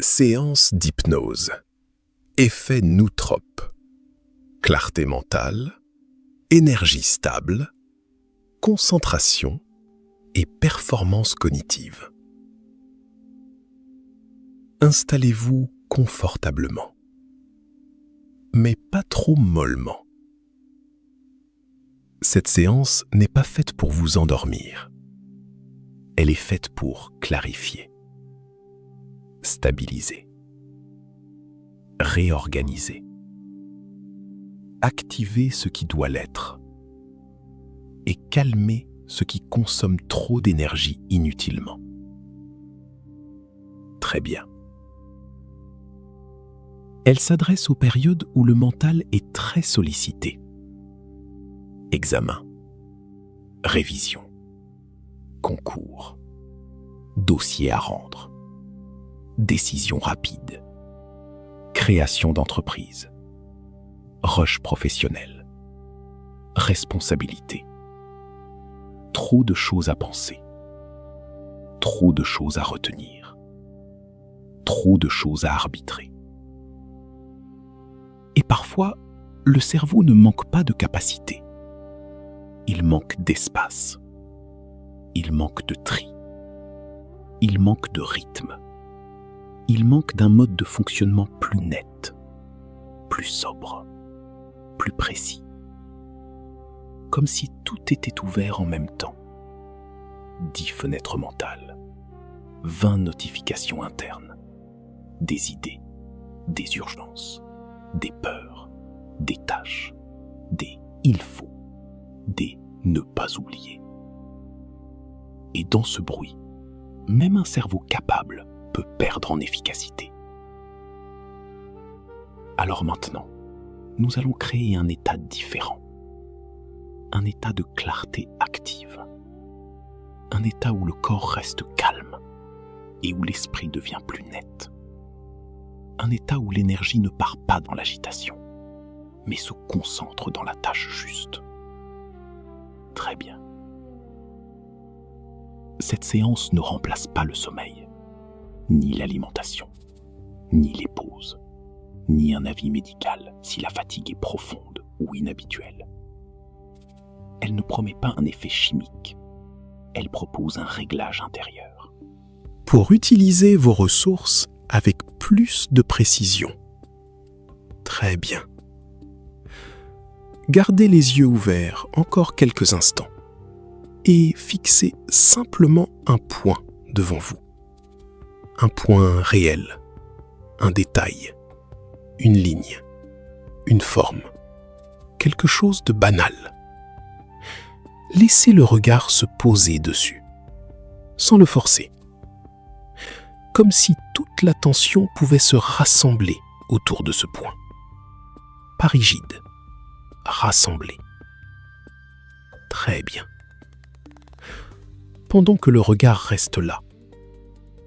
Séance d'hypnose. Effet nootrope. Clarté mentale, énergie stable, concentration et performance cognitive. Installez-vous confortablement, mais pas trop mollement. Cette séance n'est pas faite pour vous endormir. Elle est faite pour clarifier, stabiliser, réorganiser, activer ce qui doit l'être et calmer ce qui consomme trop d'énergie inutilement. Très bien. Elle s'adresse aux périodes où le mental est très sollicité. Examen, révision, concours, dossier à rendre, décision rapide, création d'entreprise, rush professionnel, responsabilité. Trop de choses à penser, trop de choses à retenir, trop de choses à arbitrer. Et parfois, le cerveau ne manque pas de capacité. Il manque d'espace. Il manque de tri. Il manque de rythme. Il manque d'un mode de fonctionnement plus net, plus sobre, plus précis. Comme si tout était ouvert en même temps. 10 fenêtres mentales, 20 notifications internes, des idées, des urgences, des peurs, des tâches, des « il faut », des « ne pas oublier ». Et dans ce bruit, même un cerveau capable peut perdre en efficacité. Alors maintenant, nous allons créer un état différent. Un état de clarté active. Un état où le corps reste calme et où l'esprit devient plus net. Un état où l'énergie ne part pas dans l'agitation, mais se concentre dans la tâche juste. Très bien. Cette séance ne remplace pas le sommeil, ni l'alimentation, ni les pauses, ni un avis médical si la fatigue est profonde ou inhabituelle. Elle ne promet pas un effet chimique, elle propose un réglage intérieur. Pour utiliser vos ressources avec plus de précision. Très bien. Gardez les yeux ouverts encore quelques instants et fixez simplement un point devant vous. Un point réel, un détail, une ligne, une forme, quelque chose de banal. Laissez le regard se poser dessus, sans le forcer. Comme si toute l'attention pouvait se rassembler autour de ce point. Pas rigide, rassemblé. Très bien. Pendant que le regard reste là,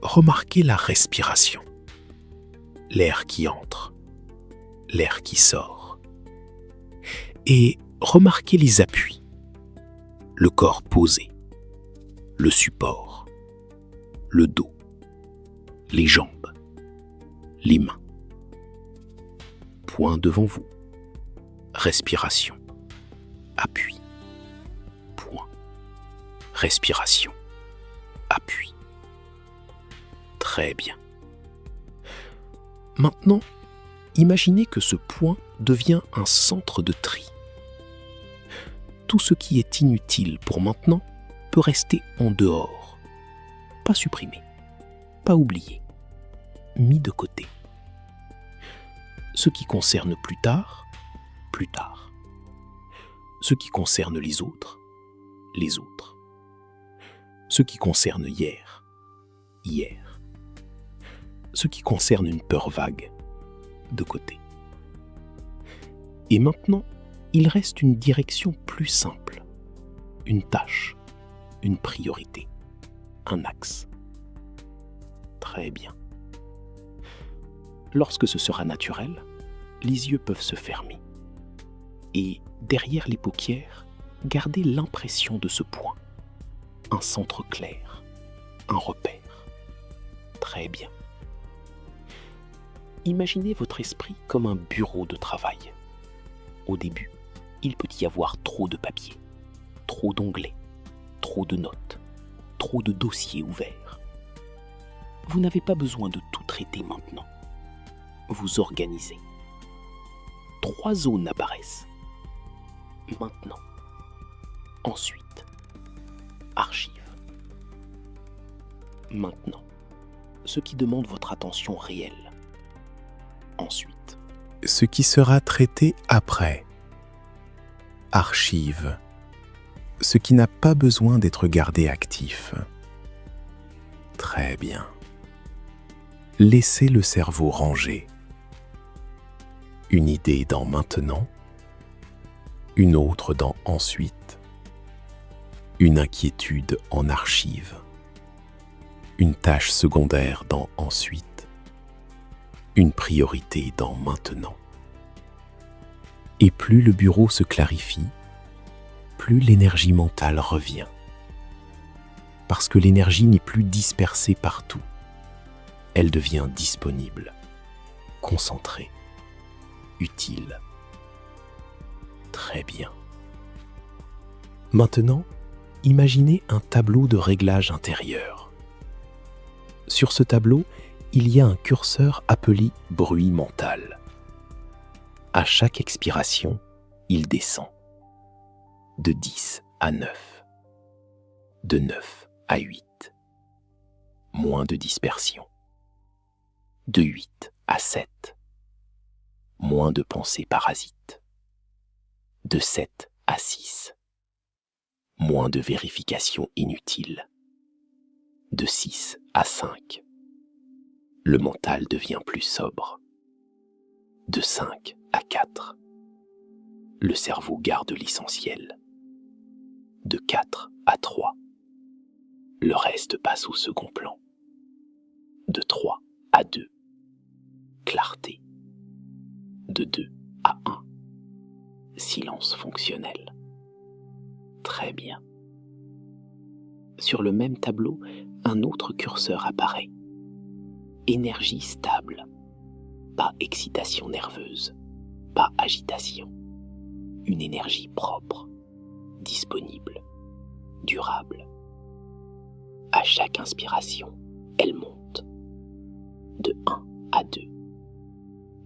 remarquez la respiration. L'air qui entre, l'air qui sort. Et remarquez les appuis. Le corps posé, le support, le dos, les jambes, les mains. Point devant vous. Respiration. Appui. Point. Respiration. Appui. Très bien. Maintenant, imaginez que ce point devient un centre de tri. Tout ce qui est inutile pour maintenant peut rester en dehors. Pas supprimé, pas oublié, mis de côté. Ce qui concerne plus tard, plus tard. Ce qui concerne les autres. Ce qui concerne hier, hier. Ce qui concerne une peur vague, de côté. Et maintenant, il reste une direction plus simple, une tâche, une priorité, un axe. Très bien. Lorsque ce sera naturel, les yeux peuvent se fermer. Et derrière les paupières, gardez l'impression de ce point. Un centre clair, un repère. Très bien. imaginez votre esprit comme un bureau de travail. Au début, il peut y avoir trop de papier, trop d'onglets, trop de notes, trop de dossiers ouverts. Vous n'avez pas besoin de tout traiter maintenant. Vous organisez. 3 zones apparaissent. Maintenant. Ensuite, archives. Maintenant, ce qui demande votre attention réelle. Ensuite, ce qui sera traité après. Archive. Ce qui n'a pas besoin d'être gardé actif. Très bien. Laissez le cerveau ranger. Une idée dans maintenant, une autre dans ensuite, une inquiétude en archive, une tâche secondaire dans ensuite, une priorité dans maintenant. Et plus le bureau se clarifie, plus l'énergie mentale revient. Parce que l'énergie n'est plus dispersée partout. Elle devient disponible, concentrée, utile. Très bien. Maintenant, imaginez un tableau de réglage intérieur. Sur ce tableau, il y a un curseur appelé bruit mental. À chaque expiration, il descend. De 10 à 9. De 9 à 8. Moins de dispersion. De 8 à 7. Moins de pensées parasites. De 7 à 6. Moins de vérifications inutiles. De 6 à 5. Le mental devient plus sobre. De 5 à 4. Le cerveau garde l'essentiel. De 4 à 3. Le reste passe au second plan. De 3 à 2. Clarté. De 2 à 1. Silence fonctionnel. Très bien. Sur le même tableau, un autre curseur apparaît. Énergie stable. Pas excitation nerveuse. Pas agitation. Une énergie propre, disponible, durable. À chaque inspiration, elle monte. De 1 à 2.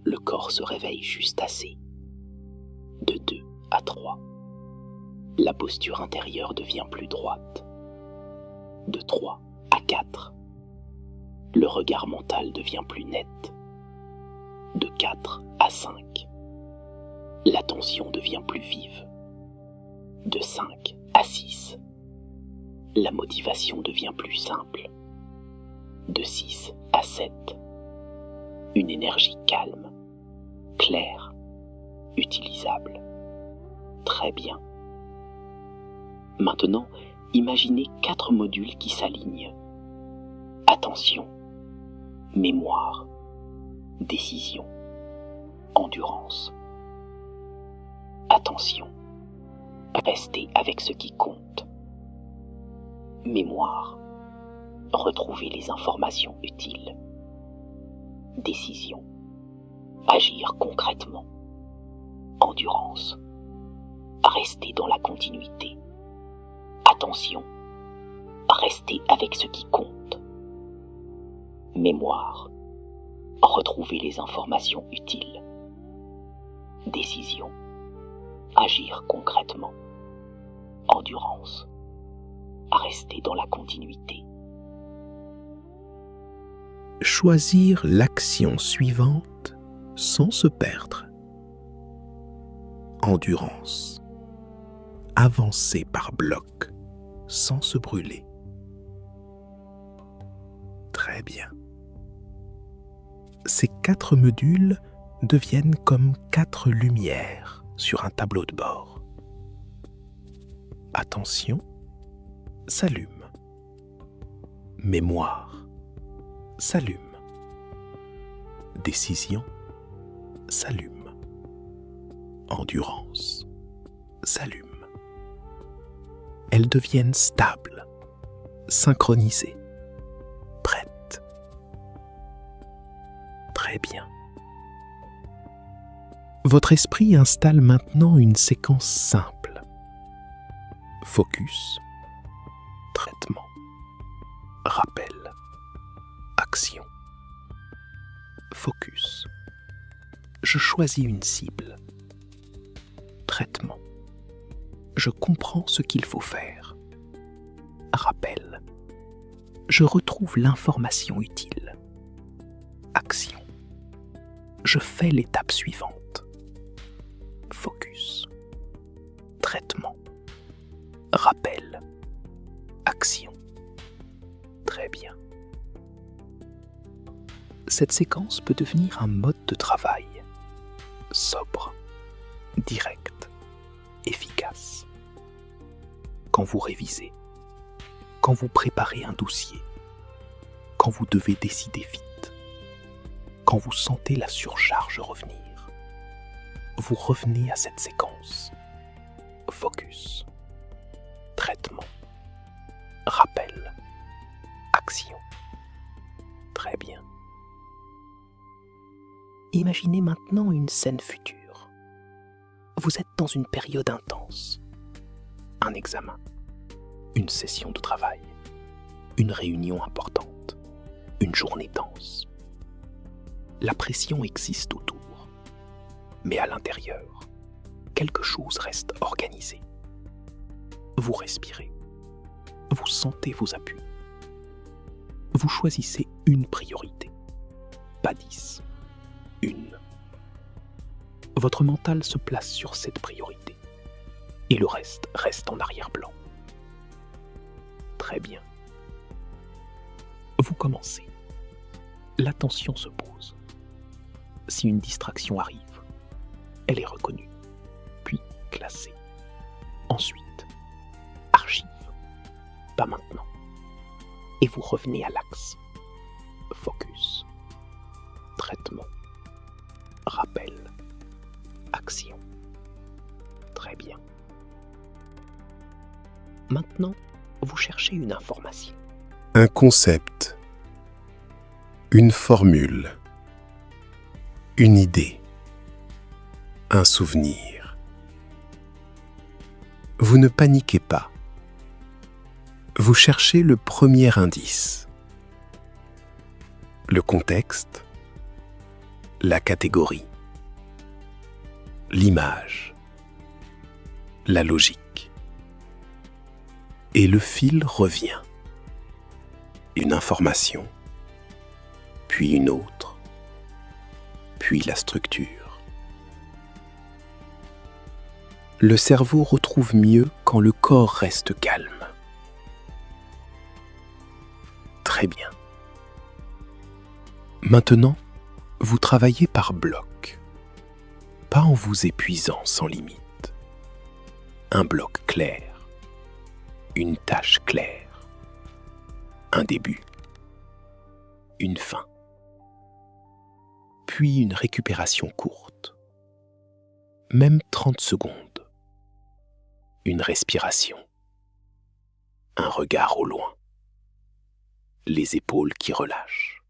Le corps se réveille juste assez. De 2 à 3. La posture intérieure devient plus droite. De 3 à 4. Le regard mental devient plus net. De 4 à 5. L'attention devient plus vive. De 5 à 6. La motivation devient plus simple. De 6 à 7. Une énergie calme, claire, utilisable. Très bien. Maintenant, imaginez 4 modules qui s'alignent. Attention, mémoire, décision, endurance. Attention, restez avec ce qui compte. Mémoire, retrouvez les informations utiles. Décision, agir concrètement. Endurance, restez dans la continuité. Attention, restez avec ce qui compte. Mémoire, retrouvez les informations utiles. Décision, agir concrètement. Endurance, rester dans la continuité. Choisir l'action suivante sans se perdre. Endurance. Avancer par blocs sans se brûler. Très bien. Ces 4 modules deviennent comme 4 lumières sur un tableau de bord. Attention, s'allume. Mémoire, s'allume. Décision, s'allume. Endurance, s'allume. Elles deviennent stables, synchronisées, prêtes. Très bien. Votre esprit installe maintenant une séquence simple. Focus, traitement, rappel, action. Focus. Je choisis une cible. Traitement. Je comprends ce qu'il faut faire. Rappel. Je retrouve l'information utile. Action. Je fais l'étape suivante. Focus. Traitement. Rappel. Action. Très bien. Cette séquence peut devenir un mode de travail. Sobre, direct, efficace. Quand vous révisez, quand vous préparez un dossier, quand vous devez décider vite, quand vous sentez la surcharge revenir, vous revenez à cette séquence. Focus, traitement, rappel, action. Très bien. Imaginez maintenant une scène future. Vous êtes dans une période intense. Un examen, une session de travail, une réunion importante, une journée dense. La pression existe autour, mais à l'intérieur, quelque chose reste organisé. Vous respirez, vous sentez vos appuis. Vous choisissez une priorité, pas 10. Une. Votre mental se place sur cette priorité et le reste reste en arrière-plan. Très bien. Vous commencez. L'attention se pose. Si une distraction arrive, elle est reconnue, puis classée. Ensuite, archive. Pas maintenant. Et vous revenez à l'axe. Focus. Traitement. Rappel. Action. Très bien. Maintenant, vous cherchez une information. Un concept, une formule, une idée, un souvenir. Vous ne paniquez pas. Vous cherchez le premier indice. Le contexte, la catégorie, l'image, la logique. Et le fil revient. Une information, puis une autre, puis la structure. Le cerveau retrouve mieux quand le corps reste calme. Très bien. Maintenant, vous travaillez par bloc, pas en vous épuisant sans limite. Un bloc clair, une tâche claire, un début, une fin, puis une récupération courte, même 30 secondes, une respiration, un regard au loin, les épaules qui relâchent.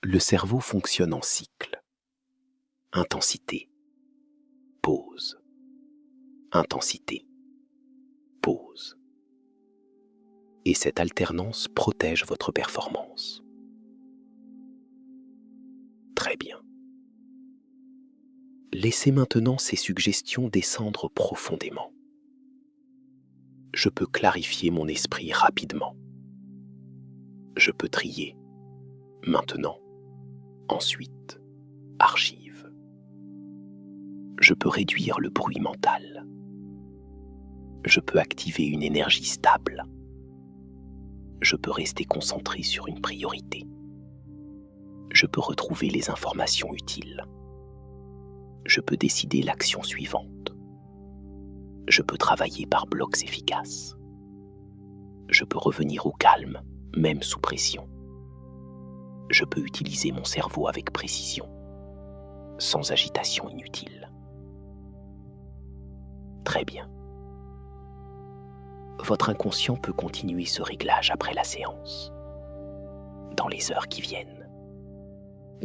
Le cerveau fonctionne en cycle. Intensité, pause, intensité, pause. Et cette alternance protège votre performance. Très bien. Laissez maintenant ces suggestions descendre profondément. Je peux clarifier mon esprit rapidement. Je peux trier. Maintenant. Ensuite, archive. Je peux réduire le bruit mental. Je peux activer une énergie stable. Je peux rester concentré sur une priorité. Je peux retrouver les informations utiles. Je peux décider l'action suivante. Je peux travailler par blocs efficaces. Je peux revenir au calme, même sous pression. Je peux utiliser mon cerveau avec précision, sans agitation inutile. Très bien. Votre inconscient peut continuer ce réglage après la séance, dans les heures qui viennent,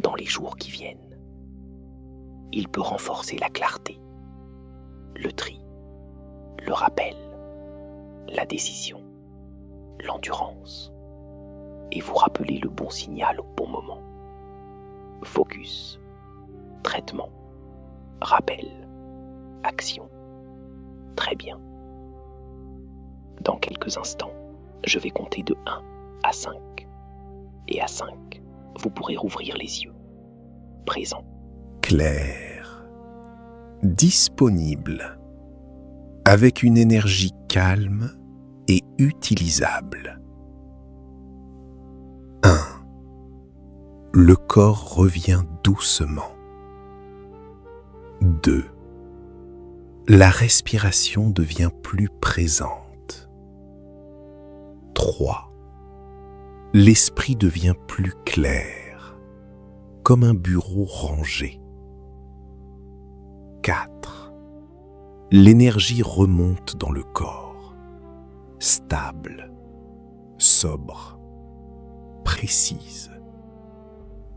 dans les jours qui viennent. Il peut renforcer la clarté, le tri, le rappel, la décision, l'endurance, et vous rappeler le bon signal au bon moment. Focus, traitement, rappel, action. Très bien. Dans quelques instants, je vais compter de 1 à 5. Et à 5, vous pourrez rouvrir les yeux. Présent. Clair, disponible, avec une énergie calme et utilisable. 1. Le corps revient doucement. 2. La respiration devient plus présente. 3. L'esprit devient plus clair, comme un bureau rangé. 4. L'énergie remonte dans le corps, stable, sobre, précise,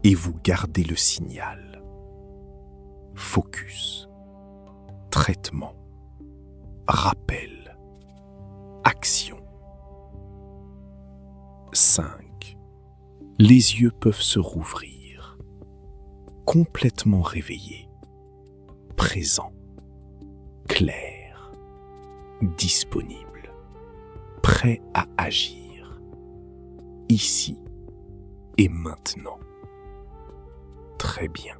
et vous gardez le signal. Focus, traitement, rappel, action. 5. Les yeux peuvent se rouvrir, complètement réveillés, présents, clairs, disponibles, prêts à agir, ici et maintenant. Très bien.